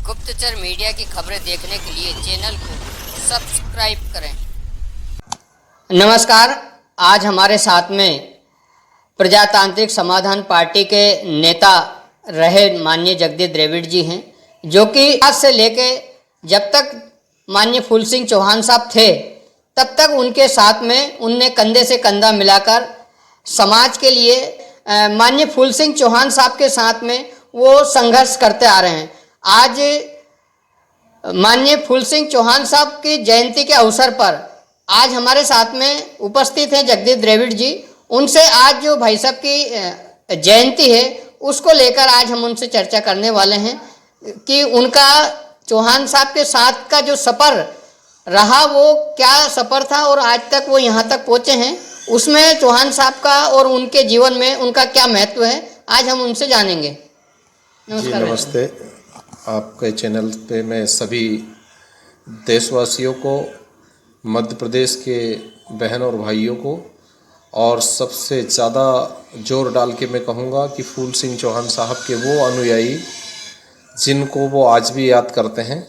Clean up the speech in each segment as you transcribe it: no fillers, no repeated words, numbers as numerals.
गुप्तचर मीडिया की खबरें देखने के लिए चैनल को सब्सक्राइब करें। नमस्कार, आज हमारे साथ में प्रजातांत्रिक समाधान पार्टी के नेता रहे माननीय जगदीश द्रविड़ जी हैं, जो कि आज से लेके जब तक माननीय फूल सिंह चौहान साहब थे तब तक उनके साथ में उनने कंधे से कंधा मिलाकर समाज के लिए माननीय फूल सिंह चौहान साहब के साथ में वो संघर्ष करते आ रहे हैं। आज माननीय फूल सिंह चौहान साहब की जयंती के अवसर पर आज हमारे साथ में उपस्थित हैं जगदीश द्रविड़ जी। उनसे आज जो भाई साहब की जयंती है उसको लेकर आज हम उनसे चर्चा करने वाले हैं कि उनका चौहान साहब के साथ का जो सफ़र रहा वो क्या सफ़र था और आज तक वो यहाँ तक पहुँचे हैं, उसमें चौहान साहब का और उनके जीवन में उनका क्या महत्व है, आज हम उनसे जानेंगे। नमस्कार। नमस्ते। आपके चैनल पे मैं सभी देशवासियों को, मध्य प्रदेश के बहन और भाइयों को, और सबसे ज़्यादा जोर डाल के मैं कहूँगा कि फूल सिंह चौहान साहब के वो अनुयायी जिनको वो आज भी याद करते हैं,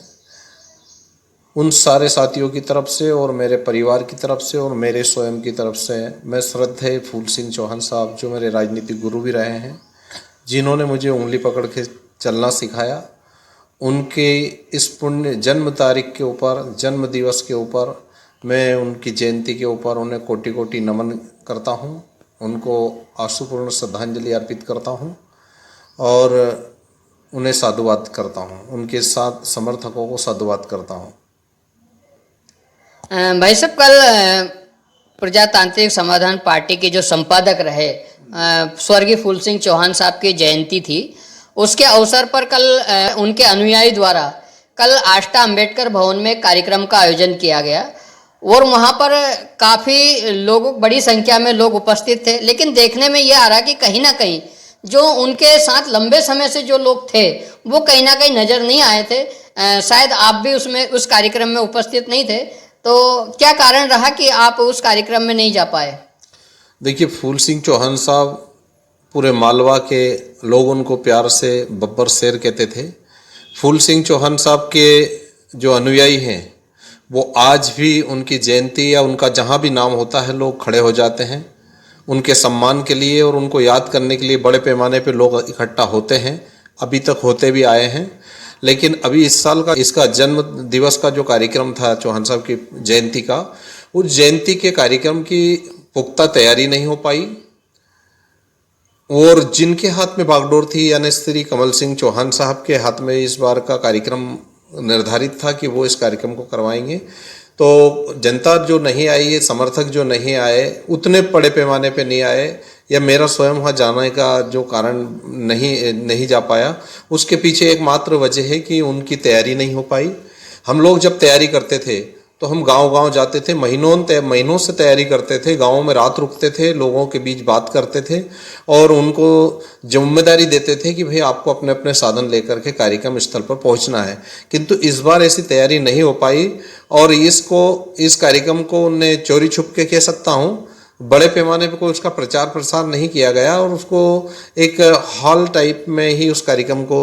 उन सारे साथियों की तरफ से और मेरे परिवार की तरफ से और मेरे स्वयं की तरफ से मैं श्रद्धेय फूल सिंह चौहान साहब, जो मेरे राजनीतिक गुरु भी रहे हैं, जिन्होंने मुझे उंगली पकड़ के चलना सिखाया, उनके इस पुण्य जन्म तारीख के ऊपर, जन्म दिवस के ऊपर, मैं उनकी जयंती के ऊपर उन्हें कोटि कोटि नमन करता हूं, उनको आशुपूर्ण श्रद्धांजलि अर्पित करता हूं और उन्हें साधुवाद करता हूं, उनके साथ समर्थकों को साधुवाद करता हूं। भाई साहब, कल प्रजातांत्रिक समाधान पार्टी के जो संपादक रहे स्वर्गीय फूल सिंह चौहान साहब की जयंती थी, उसके अवसर पर कल उनके अनुयायी द्वारा कल आष्टा अंबेडकर भवन में कार्यक्रम का आयोजन किया गया और वहाँ पर काफ़ी लोग, बड़ी संख्या में लोग उपस्थित थे। लेकिन देखने में ये आ रहा कि कहीं ना कहीं जो उनके साथ लंबे समय से जो लोग थे वो कहीं ना कहीं नज़र नहीं आए थे। शायद आप भी उस कार्यक्रम में उपस्थित नहीं थे, तो क्या कारण रहा कि आप उस कार्यक्रम में नहीं जा पाए? देखिए, फूल सिंह चौहान साहब, पूरे मालवा के लोग उनको प्यार से बब्बर शेर कहते थे। फूल सिंह चौहान साहब के जो अनुयायी हैं वो आज भी उनकी जयंती या उनका जहाँ भी नाम होता है लोग खड़े हो जाते हैं उनके सम्मान के लिए, और उनको याद करने के लिए बड़े पैमाने पे लोग इकट्ठा होते हैं, अभी तक होते भी आए हैं। लेकिन अभी इस साल का इसका जन्म दिवस का जो कार्यक्रम था चौहान साहब की जयंती का, उस जयंती के कार्यक्रम की पुख्ता तैयारी नहीं हो पाई, और जिनके हाथ में बागडोर थी यानी श्री कमल सिंह चौहान साहब के हाथ में इस बार का कार्यक्रम निर्धारित था कि वो इस कार्यक्रम को करवाएंगे, तो जनता जो नहीं आई, समर्थक जो नहीं आए, उतने बड़े पैमाने पे नहीं आए, या मेरा स्वयं वहाँ जाने का जो कारण नहीं जा पाया, उसके पीछे एकमात्र वजह है कि उनकी तैयारी नहीं हो पाई। हम लोग जब तैयारी करते थे तो हम गांव-गांव जाते थे, महीनों से तैयारी करते थे, गाँव में रात रुकते थे, लोगों के बीच बात करते थे और उनको जिम्मेदारी देते थे कि भाई आपको अपने अपने साधन लेकर के कार्यक्रम स्थल पर पहुंचना है। किंतु इस बार ऐसी तैयारी नहीं हो पाई और इस कार्यक्रम को उन्हें चोरी छुप के कह सकता हूँ, बड़े पैमाने पर कोई उसका प्रचार प्रसार नहीं किया गया और उसको एक हॉल टाइप में ही उस कार्यक्रम को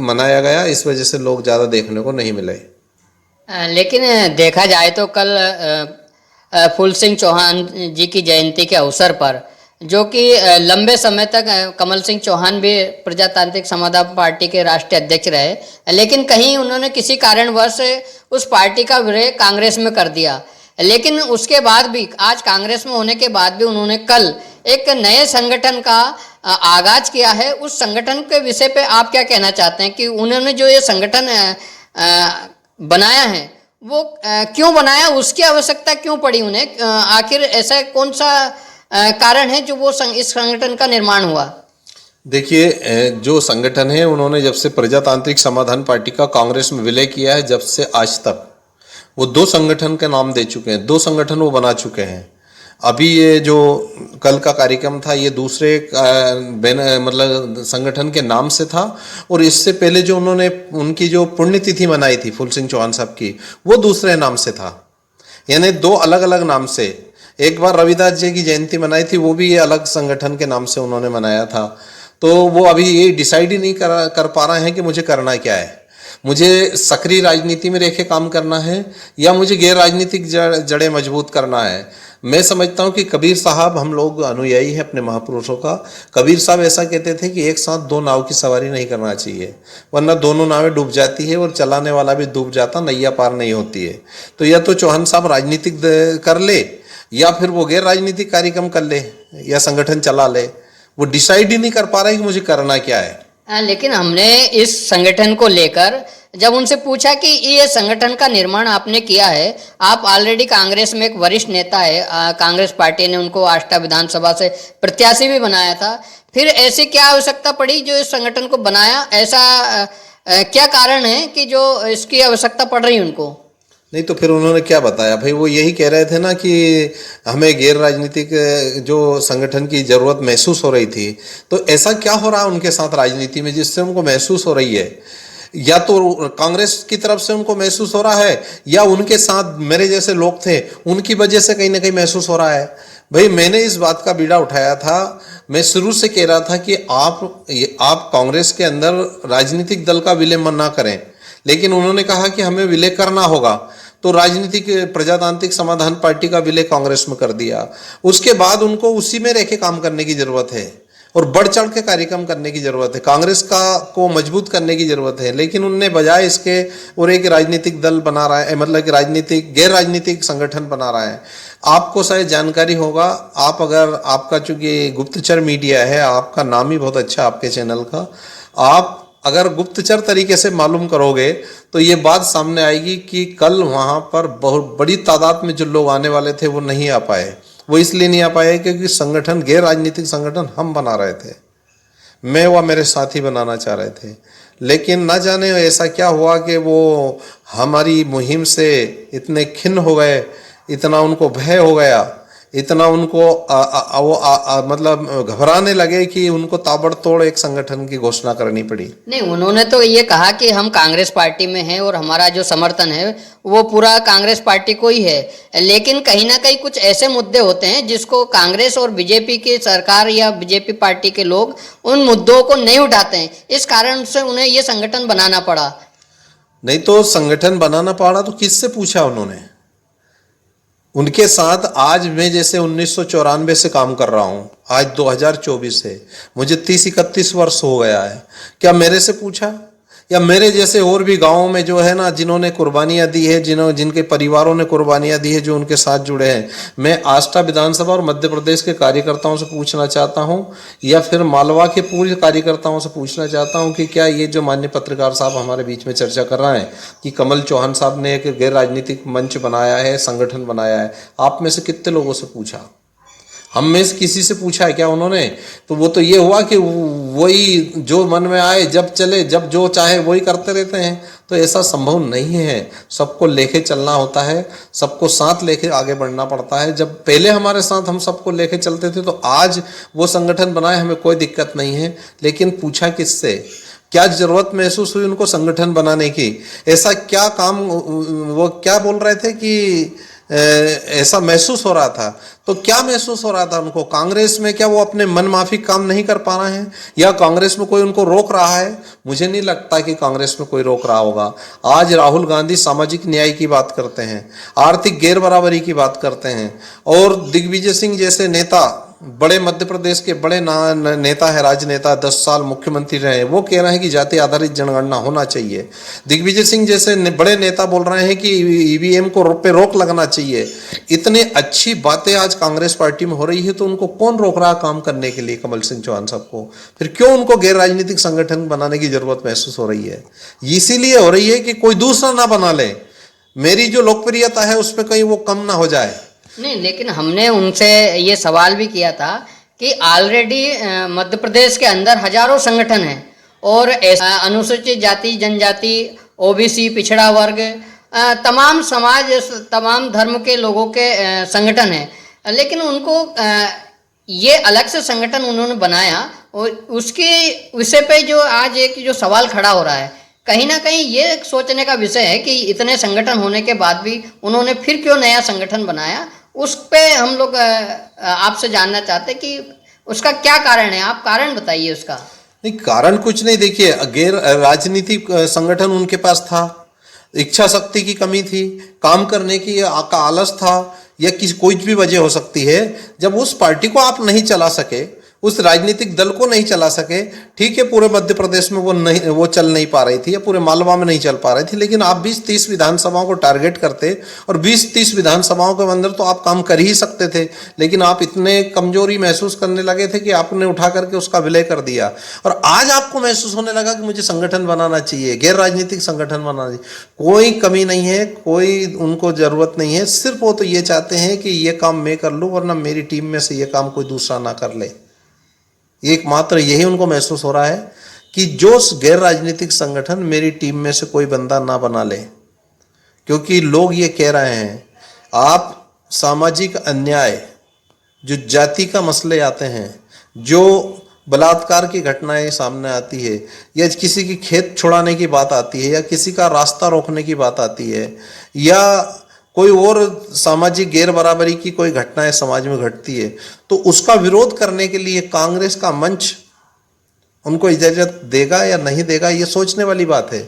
मनाया गया। इस वजह से लोग ज़्यादा देखने को नहीं मिले। लेकिन देखा जाए तो कल फूल सिंह चौहान जी की जयंती के अवसर पर, जो कि लंबे समय तक कमल सिंह चौहान भी प्रजातांत्रिक समाधान पार्टी के राष्ट्रीय अध्यक्ष रहे, लेकिन कहीं उन्होंने किसी कारणवश उस पार्टी का विलय कांग्रेस में कर दिया। लेकिन उसके बाद भी, आज कांग्रेस में होने के बाद भी, उन्होंने कल एक नए संगठन का आगाज किया है। उस संगठन के विषय पे आप क्या कहना चाहते हैं कि उन्होंने जो ये संगठन बनाया है वो क्यों बनाया, उसकी आवश्यकता क्यों पड़ी उन्हें, आखिर ऐसा कौन सा कारण है जो वो इस संगठन का निर्माण हुआ? देखिए, जो संगठन है, उन्होंने जब से प्रजातांत्रिक समाधान पार्टी का कांग्रेस में विलय किया है, जब से आज तक वो 2 संगठन के नाम दे चुके हैं, 2 संगठन वो बना चुके हैं। अभी ये जो कल का कार्यक्रम था ये दूसरे मतलब संगठन के नाम से था, और इससे पहले जो उन्होंने उनकी जो पुण्यतिथि मनाई थी फूल सिंह चौहान साहब की, वो दूसरे नाम से था। यानी 2 अलग अलग नाम से। एक बार रविदास जी की जयंती मनाई थी, वो भी ये अलग संगठन के नाम से उन्होंने मनाया था। तो वो अभी ये डिसाइड ही नहीं कर पा रहे हैं कि मुझे करना क्या है। मुझे सक्रिय राजनीति में रह के काम करना है या मुझे गैर राजनीतिक जड़ें मजबूत करना है। मैं समझता हूँ कि कबीर साहब, हम लोग अनुयायी हैं अपने महापुरुषों का। कबीर साहब ऐसा कहते थे कि एक साथ दो नाव की सवारी नहीं करना चाहिए, वरना दोनों नावें डूब जाती है और चलाने वाला भी डूब जाता, नैया पार नहीं होती है। तो या तो चौहान साहब राजनीतिक कर ले या फिर वो गैर राजनीतिक कार्यक्रम कर ले या संगठन चला ले। वो डिसाइड ही नहीं कर पा रहा है कि मुझे करना क्या है। लेकिन हमने इस संगठन को लेकर जब उनसे पूछा कि ये संगठन का निर्माण आपने किया है, आप ऑलरेडी कांग्रेस में एक वरिष्ठ नेता है, कांग्रेस पार्टी ने उनको आष्टा विधानसभा से प्रत्याशी भी बनाया था, फिर ऐसी क्या आवश्यकता पड़ी जो इस संगठन को बनाया? ऐसा क्या कारण है कि जो इसकी आवश्यकता पड़ रही उनको? नहीं तो फिर उन्होंने क्या बताया भाई? वो यही कह रहे थे ना कि हमें गैर राजनीतिक जो संगठन की जरूरत महसूस हो रही थी। तो ऐसा क्या हो रहा है उनके साथ राजनीति में जिससे उनको महसूस हो रही है? या तो कांग्रेस की तरफ से उनको महसूस हो रहा है या उनके साथ मेरे जैसे लोग थे उनकी वजह से कहीं ना कहीं महसूस हो रहा है। भाई मैंने इस बात का बीड़ा उठाया था, मैं शुरू से कह रहा था कि आप कांग्रेस के अंदर राजनीतिक दल का विलय ना करें, लेकिन उन्होंने कहा कि हमें विलय करना होगा, तो राजनीतिक प्रजातांत्रिक समाधान पार्टी का विलय कांग्रेस में कर दिया। उसके बाद उनको उसी में रह के काम करने की जरूरत है और बढ़ चढ़ के कार्यक्रम करने की जरूरत है, कांग्रेस को मजबूत करने की जरूरत है। लेकिन उनने बजाय इसके और एक राजनीतिक दल बना रहा है, मतलब कि गैर राजनीतिक संगठन बना रहा है। आपको शायद जानकारी होगा, आप अगर आपका चूंकि गुप्तचर मीडिया है, आपका नाम ही बहुत अच्छा आपके चैनल का, आप अगर गुप्तचर तरीके से मालूम करोगे तो ये बात सामने आएगी कि कल वहां पर बहुत बड़ी तादाद में जो लोग आने वाले थे वो नहीं आ पाए। वो इसलिए नहीं आ पाए क्योंकि संगठन, गैर राजनीतिक संगठन हम बना रहे थे, मैं व मेरे साथी बनाना चाह रहे थे। लेकिन ना जाने ऐसा क्या हुआ कि वो हमारी मुहिम से इतने खिन्न हो गए, इतना उनको भय हो गया, इतना उनको मतलब घबराने लगे कि उनको ताबड़तोड़ एक संगठन की घोषणा करनी पड़ी। नहीं, उन्होंने तो ये कहा कि हम कांग्रेस पार्टी में हैं और हमारा जो समर्थन है वो पूरा कांग्रेस पार्टी को ही है। लेकिन कहीं ना कहीं कुछ ऐसे मुद्दे होते हैं जिसको कांग्रेस और बीजेपी की सरकार या बीजेपी पार्टी के लोग उन मुद्दों को नहीं उठाते हैं, इस कारण से उन्हें ये संगठन बनाना पड़ा। नहीं तो संगठन बनाना पड़ा तो किससे पूछा उन्होंने? उनके साथ आज मैं जैसे 1994 से काम कर रहा हूं, आज 2024 है, मुझे 30-31 वर्ष हो गया है। क्या मेरे से पूछा? या मेरे जैसे और भी गांवों में जो है ना, जिन्होंने कुर्बानियां दी है, जिनके परिवारों ने कुर्बानियां दी है, जो उनके साथ जुड़े हैं, मैं आष्टा विधानसभा और मध्य प्रदेश के कार्यकर्ताओं से पूछना चाहता हूं या फिर मालवा के पूर्व कार्यकर्ताओं से पूछना चाहता हूं कि क्या ये जो माननीय पत्रकार साहब हमारे बीच में चर्चा कर रहे हैं कि कमल चौहान साहब ने एक गैर राजनीतिक मंच बनाया है, संगठन बनाया है, आप में से कितने लोगों से पूछा? हम में से किसी से पूछा है क्या उन्होंने? तो वो तो ये हुआ कि वही जो मन में आए, जब चले, जब जो चाहे वही करते रहते हैं। तो ऐसा संभव नहीं है, सबको लेके चलना होता है, सबको साथ लेके आगे बढ़ना पड़ता है। जब पहले हमारे साथ हम सबको लेके चलते थे तो आज वो संगठन बनाए, हमें कोई दिक्कत नहीं है। लेकिन पूछा किससे? क्या जरूरत महसूस हुई उनको संगठन बनाने की? ऐसा क्या काम, वो क्या बोल रहे थे कि ऐसा महसूस हो रहा था? तो क्या महसूस हो रहा था उनको? कांग्रेस में क्या वो अपने मन माफिक काम नहीं कर पा रहे हैं या कांग्रेस में कोई उनको रोक रहा है? मुझे नहीं लगता कि कांग्रेस में कोई रोक रहा होगा। आज राहुल गांधी सामाजिक न्याय की बात करते हैं, आर्थिक गैर बराबरी की बात करते हैं, और दिग्विजय सिंह जैसे नेता, बड़े मध्य प्रदेश के बड़े नेता है, राजनेता, 10 साल मुख्यमंत्री रहे, वो कह रहे हैं कि जाति आधारित जनगणना होना चाहिए। दिग्विजय सिंह जैसे बड़े नेता बोल रहे हैं कि ईवीएम को पे रोक लगना चाहिए। इतनी अच्छी बातें आज कांग्रेस पार्टी में हो रही है, तो उनको कौन रोक रहा काम करने के लिए कमल सिंह चौहान साहब को? फिर क्यों उनको गैर राजनीतिक संगठन बनाने की जरूरत महसूस हो रही है? इसीलिए हो रही है कि कोई दूसरा ना बना ले, मेरी जो लोकप्रियता है उसमें कहीं वो कम ना हो जाए। नहीं, लेकिन हमने उनसे ये सवाल भी किया था कि ऑलरेडी मध्य प्रदेश के अंदर हजारों संगठन हैं और अनुसूचित जाति, जनजाति, ओबीसी, पिछड़ा वर्ग, तमाम समाज, तमाम धर्म के लोगों के संगठन हैं, लेकिन उनको ये अलग से संगठन उन्होंने बनाया। और उसके विषय पे जो आज एक जो सवाल खड़ा हो रहा है, कहीं ना कहीं ये सोचने का विषय है कि इतने संगठन होने के बाद भी उन्होंने फिर क्यों नया संगठन बनाया। उस पे हम लोग आपसे जानना चाहते हैं कि उसका क्या कारण है, आप कारण बताइए उसका। नहीं, कारण कुछ नहीं। देखिए, गैर राजनीतिक संगठन उनके पास था, इच्छा शक्ति की कमी थी, काम करने की का आलस था, या किसी कोई भी वजह हो सकती है। जब उस पार्टी को आप नहीं चला सके, उस राजनीतिक दल को नहीं चला सके, ठीक है, पूरे मध्य प्रदेश में वो चल नहीं पा रही थी, या पूरे मालवा में नहीं चल पा रही थी, लेकिन आप 20-30 विधानसभाओं को टारगेट करते, और 20-30 विधानसभाओं के अंदर तो आप काम कर ही सकते थे, लेकिन आप इतने कमजोरी महसूस करने लगे थे कि आपने उठा करके उसका विलय कर दिया। और आज आपको महसूस होने लगा कि मुझे संगठन बनाना चाहिए, गैर राजनीतिक संगठन बनाना चाहिए। कोई कमी नहीं है, कोई उनको जरूरत नहीं है, सिर्फ वो तो ये चाहते हैं कि ये काम मैं कर लूँ, वरना मेरी टीम में से ये काम कोई दूसरा ना कर ले। एकमात्र यही उनको महसूस हो रहा है कि जो गैर राजनीतिक संगठन मेरी टीम में से कोई बंदा ना बना ले, क्योंकि लोग ये कह रहे हैं, आप सामाजिक अन्याय, जो जाति का मसले आते हैं, जो बलात्कार की घटनाएं सामने आती है, या किसी की खेत छुड़ाने की बात आती है, या किसी का रास्ता रोकने की बात आती है, या कोई और सामाजिक गैर बराबरी की कोई घटनाएं समाज में घटती है, तो उसका विरोध करने के लिए कांग्रेस का मंच उनको इजाजत देगा या नहीं देगा, ये सोचने वाली बात है।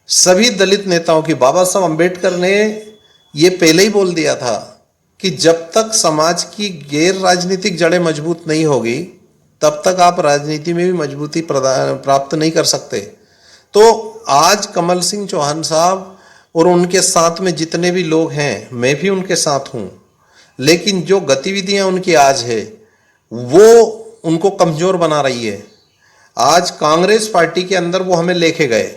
सभी दलित नेताओं की, बाबा साहब अम्बेडकर ने ये पहले ही बोल दिया था कि जब तक समाज की गैर राजनीतिक जड़ें मजबूत नहीं होगी, तब तक आप राजनीति में भी मजबूती प्राप्त नहीं कर सकते। तो आज कमल सिंह चौहान साहब और उनके साथ में जितने भी लोग हैं, मैं भी उनके साथ हूं, लेकिन जो गतिविधियां उनकी आज है वो उनको कमजोर बना रही है। आज कांग्रेस पार्टी के अंदर वो हमें लेके गए,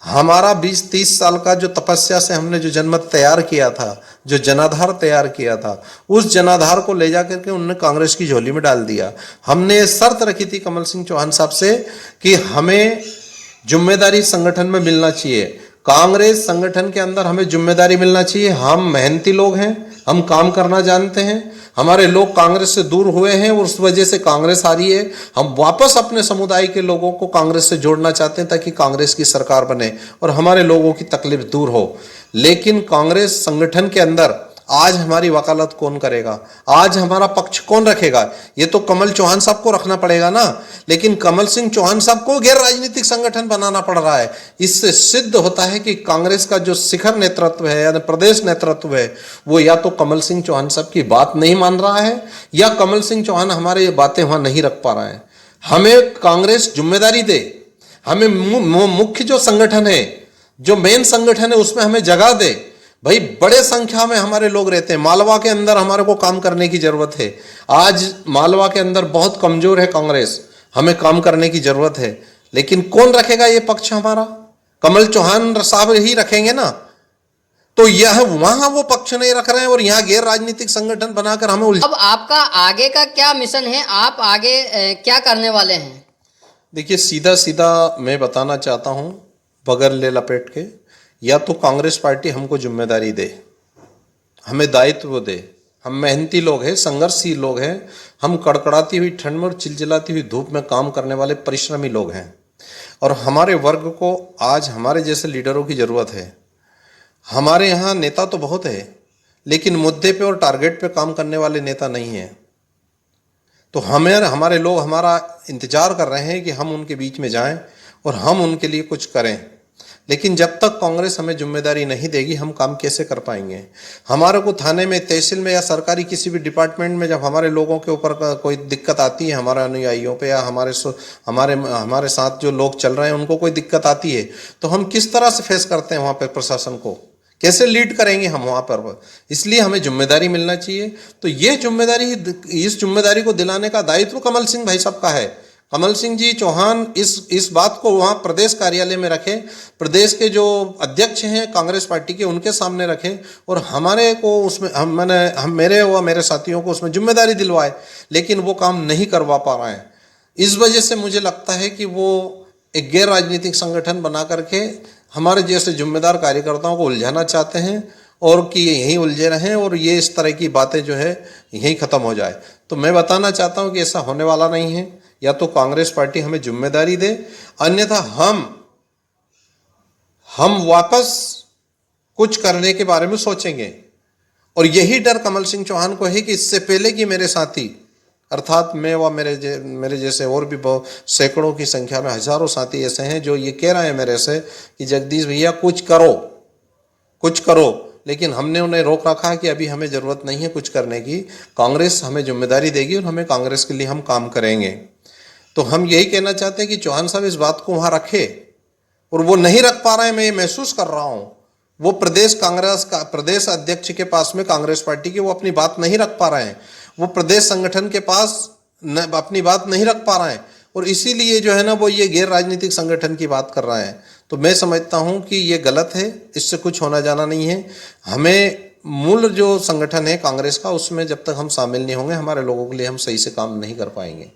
हमारा 20-30 साल का जो तपस्या से हमने जो जनमत तैयार किया था, जो जनाधार तैयार किया था, उस जनाधार को ले जाकर के उन्होंने कांग्रेस की झोली में डाल दिया। हमने शर्त रखी थी कमल सिंह चौहान साहब से कि हमें जिम्मेदारी संगठन में मिलना चाहिए, कांग्रेस संगठन के अंदर हमें जिम्मेदारी मिलना चाहिए। हम मेहनती लोग हैं, हम काम करना जानते हैं, हमारे लोग कांग्रेस से दूर हुए हैं, उस वजह से कांग्रेस हारी है। हम वापस अपने समुदाय के लोगों को कांग्रेस से जोड़ना चाहते हैं ताकि कांग्रेस की सरकार बने और हमारे लोगों की तकलीफ दूर हो। लेकिन कांग्रेस संगठन के अंदर आज हमारी वकालत कौन करेगा, आज हमारा पक्ष कौन रखेगा? ये तो कमल चौहान साहब को रखना पड़ेगा ना। लेकिन कमल सिंह चौहान साहब को गैर राजनीतिक संगठन बनाना पड़ रहा है। इससे सिद्ध होता है कि कांग्रेस का जो शिखर नेतृत्व है या प्रदेश नेतृत्व है, वो या तो कमल सिंह चौहान साहब की बात नहीं मान रहा है, या कमल सिंह चौहान हमारे ये बातें वहां नहीं रख पा रहा है। हमें कांग्रेस जिम्मेदारी दे, हमें मुख्य जो संगठन है, जो मेन संगठन है, उसमें हमें जगह दे। भाई बड़े संख्या में हमारे लोग रहते हैं, मालवा के अंदर हमारे को काम करने की जरूरत है। आज मालवा के अंदर बहुत कमजोर है कांग्रेस, हमें काम करने की जरूरत है। लेकिन कौन रखेगा ये पक्ष हमारा? कमल चौहान साहब ही रखेंगे ना। तो यह वहां वो पक्ष नहीं रख रहे हैं और यहाँ गैर राजनीतिक संगठन बनाकर हमें अब आपका आगे का क्या मिशन है, आप आगे क्या करने वाले हैं? देखिए, सीधा सीधा मैं बताना चाहता हूं, बगैर ले लपेट के, या तो कांग्रेस पार्टी हमको जिम्मेदारी दे, हमें दायित्व दे। हम मेहनती लोग हैं, संघर्षशील लोग हैं, हम कड़कड़ाती हुई ठंड में और चिलचिलाती हुई धूप में काम करने वाले परिश्रमी लोग हैं, और हमारे वर्ग को आज हमारे जैसे लीडरों की ज़रूरत है। हमारे यहाँ नेता तो बहुत है, लेकिन मुद्दे पे और टारगेट पे काम करने वाले नेता नहीं हैं। तो हमारे लोग हमारा इंतजार कर रहे हैं कि हम उनके बीच में जाएं और हम उनके लिए कुछ करें। लेकिन जब तक कांग्रेस हमें जिम्मेदारी नहीं देगी, हम काम कैसे कर पाएंगे? हमारे को थाने में, तहसील में या सरकारी किसी भी डिपार्टमेंट में जब हमारे लोगों के ऊपर कोई दिक्कत आती है, हमारे अनुयायियों पे या हमारे साथ जो लोग चल रहे हैं उनको कोई दिक्कत आती है, तो हम किस तरह से फेस करते हैं वहाँ पर प्रशासन को, कैसे लीड करेंगे हम वहाँ पर? इसलिए हमें जिम्मेदारी मिलना चाहिए। तो ये जिम्मेदारी, इस जिम्मेदारी को दिलाने का दायित्व कमल सिंह भाई साहब का है। कमल सिंह जी चौहान इस बात को वहाँ प्रदेश कार्यालय में रखें, प्रदेश के जो अध्यक्ष हैं कांग्रेस पार्टी के, उनके सामने रखें, और हमारे को उसमें मेरे साथियों को उसमें जिम्मेदारी दिलवाए। लेकिन वो काम नहीं करवा पा रहे हैं। इस वजह से मुझे लगता है कि वो एक गैर राजनीतिक संगठन बना करके हमारे जैसे जिम्मेदार कार्यकर्ताओं को उलझाना चाहते हैं, और कि यहीं उलझे रहें और ये इस तरह की बातें जो है यहीं ख़त्म हो जाए। तो मैं बताना चाहता हूँ कि ऐसा होने वाला नहीं है। या तो कांग्रेस पार्टी हमें जिम्मेदारी दे, अन्यथा हम वापस कुछ करने के बारे में सोचेंगे। और यही डर कमल सिंह चौहान को है कि इससे पहले कि मेरे साथी अर्थात मैं व मेरे जैसे और भी बहुत सैकड़ों की संख्या में हजारों साथी ऐसे हैं जो ये कह रहे हैं मेरे से कि जगदीश भैया कुछ करो, लेकिन हमने उन्हें रोक रखा है कि अभी हमें ज़रूरत नहीं है कुछ करने की, कांग्रेस हमें जिम्मेदारी देगी और हमें कांग्रेस के लिए हम काम करेंगे। तो हम यही कहना चाहते हैं कि चौहान साहब इस बात को वहाँ रखे, और वो नहीं रख पा रहे हैं, मैं ये महसूस कर रहा हूँ। वो प्रदेश अध्यक्ष के पास में कांग्रेस पार्टी के वो अपनी बात नहीं रख पा रहे हैं, वो प्रदेश संगठन के पास अपनी बात नहीं रख पा रहे हैं, और इसीलिए जो है ना वो ये गैर राजनीतिक संगठन की बात कर रहे हैं। तो मैं समझता हूँ कि ये गलत है, इससे कुछ होना जाना नहीं है। हमें मूल जो संगठन है कांग्रेस का, उसमें जब तक हम शामिल नहीं होंगे, हमारे लोगों के लिए हम सही से काम नहीं कर पाएंगे।